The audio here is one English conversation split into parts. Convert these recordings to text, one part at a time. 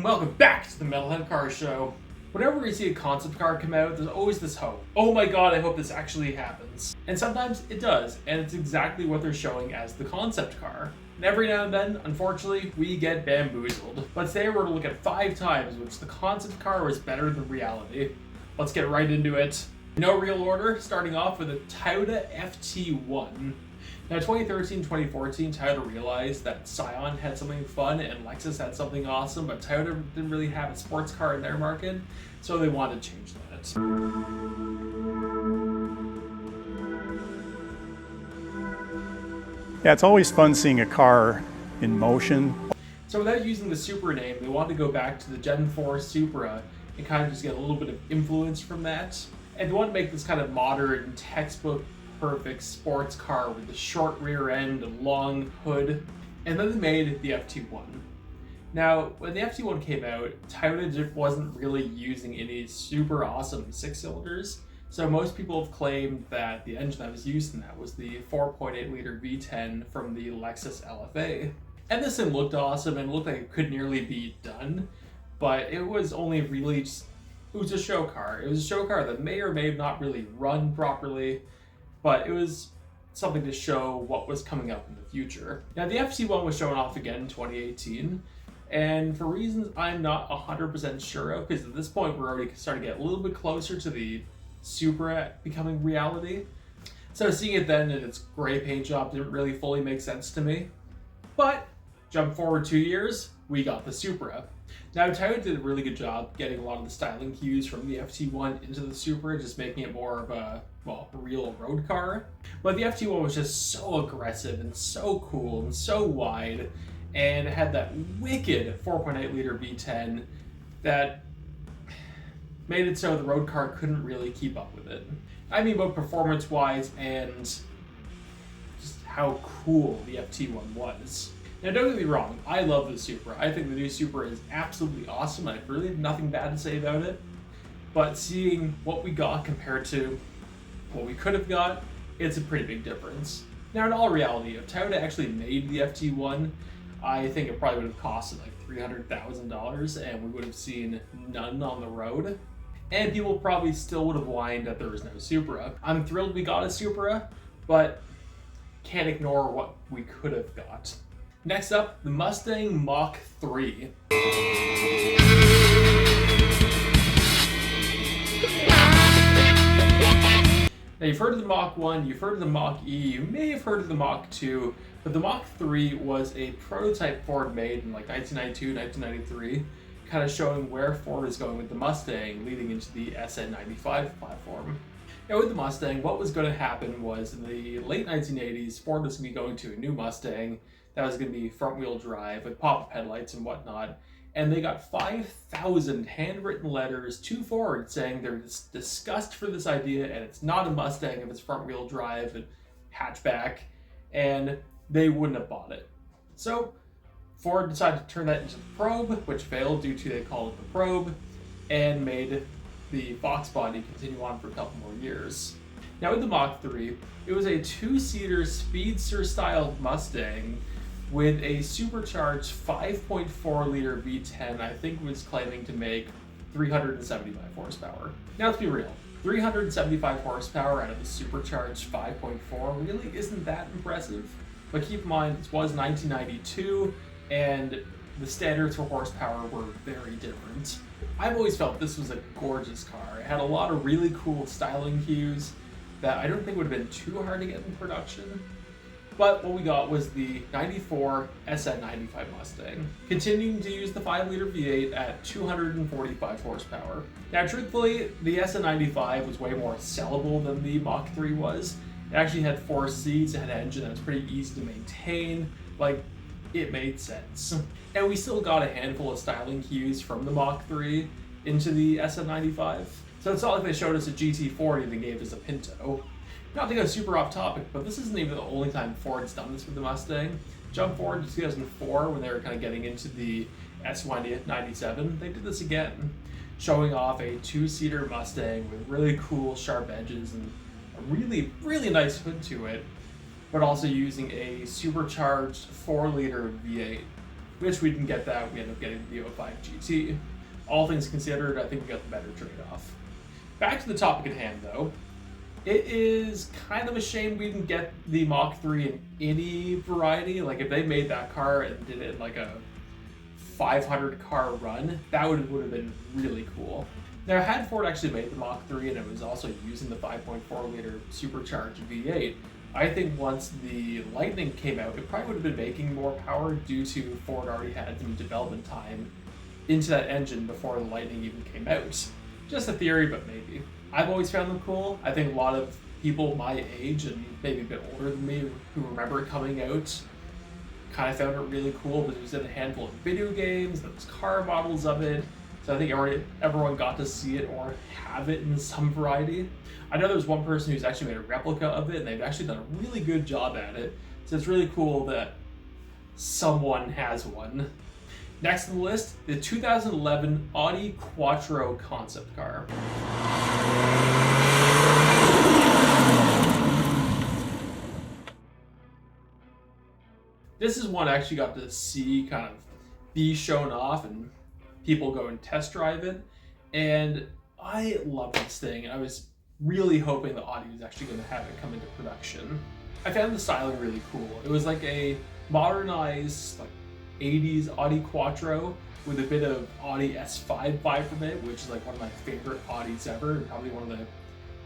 welcome back to the Metalhead Car Show. Whenever we see a concept car come out, there's always this hope. Oh my god, I hope this actually happens. And sometimes it does, and it's exactly what they're showing as the concept car. And every now and then, unfortunately, we get bamboozled. But today we're going to look at 5 times in which the concept car was better than reality. Let's get right into it. No real order, starting off with a Toyota FT1. Now, 2013-2014, Toyota realized that Scion had something fun and Lexus had something awesome, but Toyota didn't really have a sports car in their market, so they wanted to change that. Yeah, it's always fun seeing a car in motion. So without using the Supra name, they wanted to go back to the Gen 4 Supra and kind of just get a little bit of influence from that. And they wanted to make this kind of modern, textbook perfect sports car with the short rear end and long hood. And then they made the FT1. Now, when the FT1 came out, Toyota just wasn't really using any super awesome 6-cylinders. So most people have claimed that the engine that was used in that was the 4.8 liter V10 from the Lexus LFA. And this thing looked awesome and looked like it could nearly be done, but it was only really just, it was a show car. It was a show car that may or may have not really run properly, but it was something to show what was coming up in the future. Now, the FT1 was shown off again in 2018, and for reasons I'm not 100% sure of, because at this point we're already starting to get a little bit closer to the Supra becoming reality. So seeing it then in its gray paint job didn't really fully make sense to me. But jump forward 2 years, we got the Supra. Now, Toyota did a really good job getting a lot of the styling cues from the FT1 into the Supra, just making it more of a, well, real road car. But the FT1 was just so aggressive and so cool and so wide, and it had that wicked 4.8 liter V10 that made it so the road car couldn't really keep up with it. I mean, both performance-wise and just how cool the FT1 was. Now, don't get me wrong, I love the Supra. I think the new Supra is absolutely awesome. I really have nothing bad to say about it. But seeing what we got compared to what we could have got, it's a pretty big difference. Now, in all reality, if Toyota actually made the FT1, I think it probably would have costed like $300,000 and we would have seen none on the road. And people probably still would have whined that there was no Supra. I'm thrilled we got a Supra, but can't ignore what we could have got. Next up, the Mustang Mach-3. Now, you've heard of the Mach-1, you've heard of the Mach-E, you may have heard of the Mach-2, but the Mach-3 was a prototype Ford made in like 1992, 1993, kind of showing where Ford is going with the Mustang leading into the SN95 platform. Now, with the Mustang, what was going to happen was in the late 1980s, Ford was going to be going to a new Mustang that was going to be front-wheel drive with pop-up headlights and whatnot, and they got 5,000 handwritten letters to Ford saying they're disgust for this idea and it's not a Mustang if it's front-wheel drive and hatchback, and they wouldn't have bought it. So Ford decided to turn that into the Probe, which failed due to, they called it the Probe, and made the Fox body continue on for a couple more years. Now, with the Mach-3, it was a 2-seater speedster-style Mustang with a supercharged 5.4 liter V10, I think was claiming to make 375 horsepower. Now, let's be real. 375 horsepower out of a supercharged 5.4 really isn't that impressive. But keep in mind, this was 1992, and the standards for horsepower were very different. I've always felt this was a gorgeous car. It had a lot of really cool styling cues that I don't think would have been too hard to get in production. But what we got was the 94 SN95 Mustang, continuing to use the 5-liter V8 at 245 horsepower. Now, truthfully, the SN95 was way more sellable than the Mach-3 was. It actually had 4 seats, it had an engine that was pretty easy to maintain, like, it made sense. And we still got a handful of styling cues from the Mach-3 into the SN95. So it's not like they showed us a GT40 and they gave us a Pinto. Not to go super off topic, but this isn't even the only time Ford's done this with the Mustang. Jump forward to 2004 when they were kind of getting into the S97, they did this again, showing off a 2-seater Mustang with really cool sharp edges and a really, really nice hood to it, but also using a supercharged 4-liter V8. which we didn't get that. We ended up getting the V05 GT. All things considered, I think we got the better trade-off. Back to the topic at hand, though. It is kind of a shame we didn't get the Mach 3 in any variety. Like, if they made that car and did it in like a 500 car run, that would have been really cool. Now, had Ford actually made the Mach 3 and it was also using the 5.4 liter supercharged V8, I think once the Lightning came out, it probably would have been making more power due to Ford already had some development time into that engine before the Lightning even came out. Just a theory, but maybe. I've always found them cool. I think a lot of people my age and maybe a bit older than me who remember it coming out kind of found it really cool, but it was in a handful of video games, there was car models of it, so I think everyone got to see it or have it in some variety. I know there's one person who's actually made a replica of it, and they've actually done a really good job at it, so it's really cool that someone has one. Next on the list, the 2011 Audi Quattro concept car. This is one I actually got to see kind of be shown off and people go and test drive it. And I love this thing. And I was really hoping that Audi was actually going to have it come into production. I found the styling really cool. It was like a modernized, like 80s Audi Quattro with a bit of Audi S5 vibe from it, which is like one of my favorite Audis ever, and probably one of the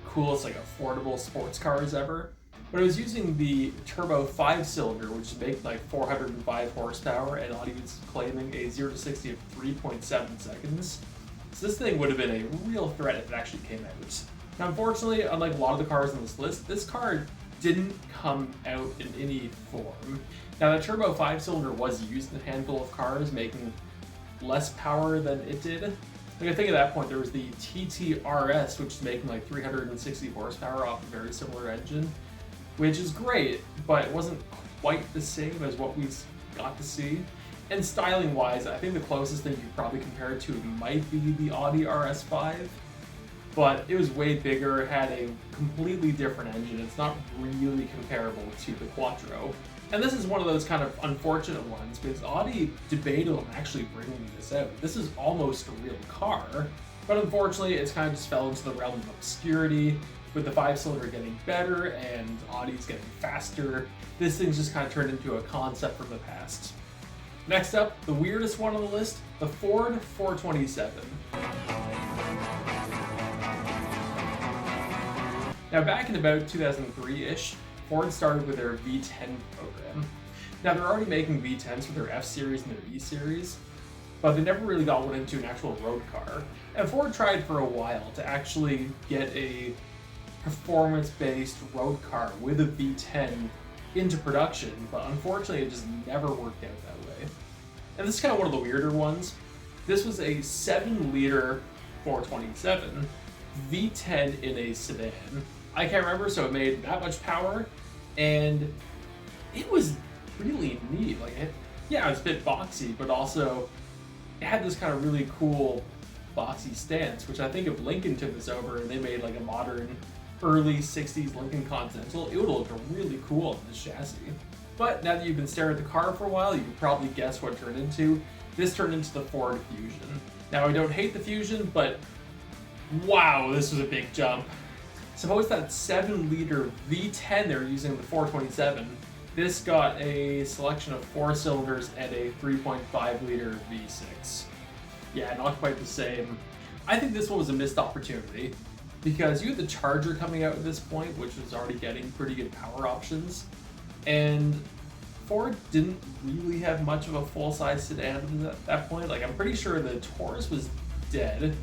coolest like affordable sports cars ever. But it was using the turbo 5-cylinder, which makes like 405 horsepower, and Audi was claiming a 0 to 60 of 3.7 seconds. So this thing would have been a real threat if it actually came out. Now, unfortunately, unlike a lot of the cars on this list, this car didn't come out in any form. Now, the turbo 5-cylinder was used in a handful of cars, making less power than it did. Like, I think at that point there was the TTRS, which is making like 360 horsepower off a very similar engine, which is great, but it wasn't quite the same as what we got to see. And styling-wise, I think the closest thing you probably compare it to might be the Audi RS5, but it was way bigger, had a completely different engine. It's not really comparable to the Quattro. And this is one of those kind of unfortunate ones because Audi debated on actually bringing this out. This is almost a real car, but unfortunately it's kind of just fell into the realm of obscurity. With the 5-cylinder getting better and Audi's getting faster, this thing's just kind of turned into a concept from the past. Next up, the weirdest one on the list, the Ford 427. Now, back in about 2003-ish, Ford started with their V10 program. Now, they're already making V10s for their F-Series and their E-Series, but they never really got one into an actual road car. And Ford tried for a while to actually get a performance-based road car with a V10 into production, but unfortunately it just never worked out that way. And this is kind of one of the weirder ones. This was a 7-liter 427 V10 in a sedan. I can't remember, so it made that much power, and it was really neat. Like, it was a bit boxy, but also it had this kind of really cool boxy stance, which I think if Lincoln took this over and they made like a modern early 60s Lincoln Continental, it would look really cool on this chassis. But now that you've been staring at the car for a while, you can probably guess what it turned into. This turned into the Ford Fusion. Now, I don't hate the Fusion, but wow, this was a big jump. Suppose that 7-liter V10 they were using in the 427, this got a selection of 4 cylinders and a 3.5-liter V6. Yeah, not quite the same. I think this one was a missed opportunity because you had the Charger coming out at this point, which was already getting pretty good power options, and Ford didn't really have much of a full-size sedan at that point. Like, I'm pretty sure the Taurus was dead,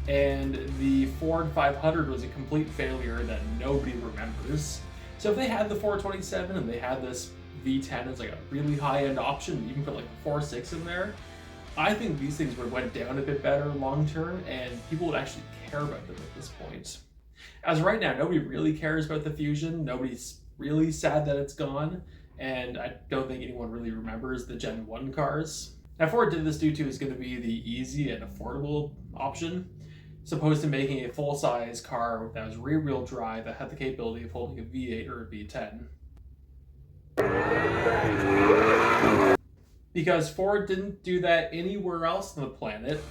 and the Ford 500 was a complete failure that nobody remembers. So if they had the 427 and they had this V10 as like a really high-end option, you can put like a 4.6 in there, I think these things would have went down a bit better long-term, and people would actually care about them at this point. As of right now, nobody really cares about the Fusion. Nobody's really sad that it's gone, and I don't think anyone really remembers the Gen 1 cars. Now, Ford did this due to is going to be the easy and affordable option, as opposed to making a full-size car that was rear-wheel drive that had the capability of holding a V8 or a V10. because Ford didn't do that anywhere else on the planet.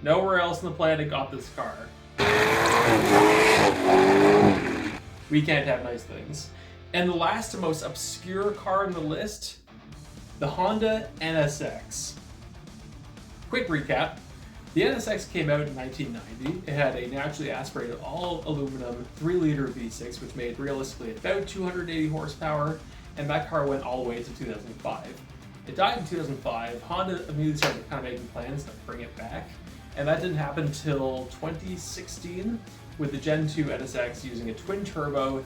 Nowhere else on the planet got this car. We can't have nice things. And the last and most obscure car on the list, the Honda NSX. Quick recap. The NSX came out in 1990. It had a naturally aspirated all-aluminum 3-liter V6, which made realistically about 280 horsepower, and that car went all the way to 2005. It died in 2005. Honda immediately started kind of making plans to bring it back, and that didn't happen until 2016 with the Gen 2 NSX using a twin-turbo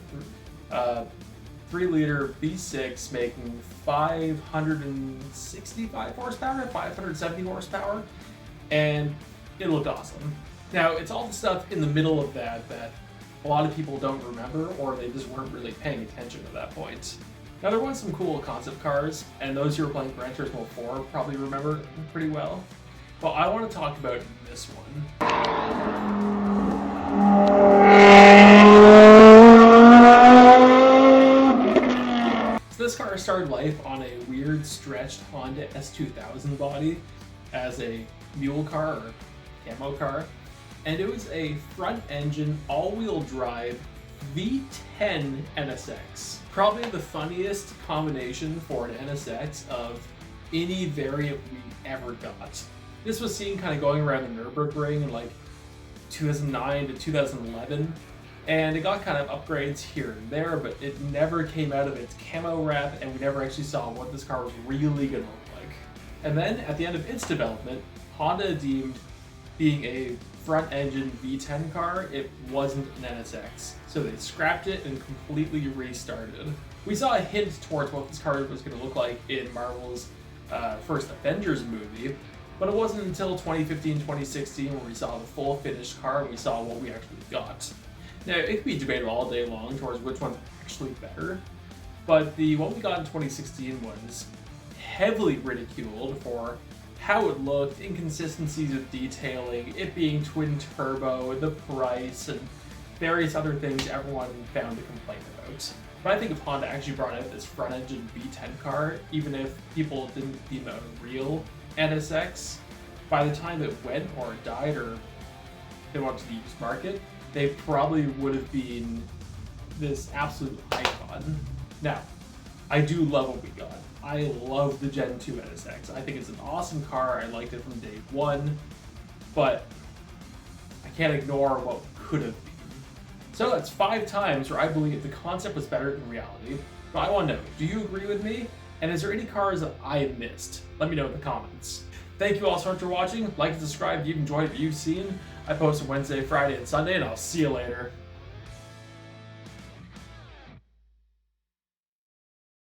3-liter V6 making 565 horsepower, 570 horsepower, and it looked awesome. Now, it's all the stuff in the middle of that a lot of people don't remember, or they just weren't really paying attention at that point. Now, there was some cool concept cars, and those who were playing Gran Turismo 4 probably remember pretty well. But I want to talk about this one. This car started life on a weird stretched Honda S2000 body as a mule car or camo car, and it was a front engine all-wheel drive V10 NSX. Probably the funniest combination for an NSX of any variant we ever got. This was seen kind of going around the Nürburgring in like 2009 to 2011. And it got kind of upgrades here and there, but it never came out of its camo wrap, and we never actually saw what this car was really gonna look like. And then, at the end of its development, Honda deemed being a front-engine V10 car, it wasn't an NSX. So they scrapped it and completely restarted. We saw a hint towards what this car was gonna look like in Marvel's first Avengers movie, but it wasn't until 2015-2016 where we saw the full finished car and we saw what we actually got. Now, it could be debated all day long towards which one's actually better, but the one we got in 2016 was heavily ridiculed for how it looked, inconsistencies with detailing, it being twin turbo, the price, and various other things everyone found to complain about. But I think if Honda actually brought out this front-engine V10 car, even if people didn't deem it a real NSX, by the time it went or it died or they went to the used market, they probably would have been this absolute icon. Now, I do love what we got. I love the Gen 2 NSX. I think it's an awesome car. I liked it from day one, but I can't ignore what could have been. So that's 5 times where I believe the concept was better than reality. But I want to know, do you agree with me? And is there any cars that I missed? Let me know in the comments. Thank you all so much for watching. Like and subscribe if you've enjoyed what you've seen. I post on Wednesday, Friday, and Sunday, and I'll see you later.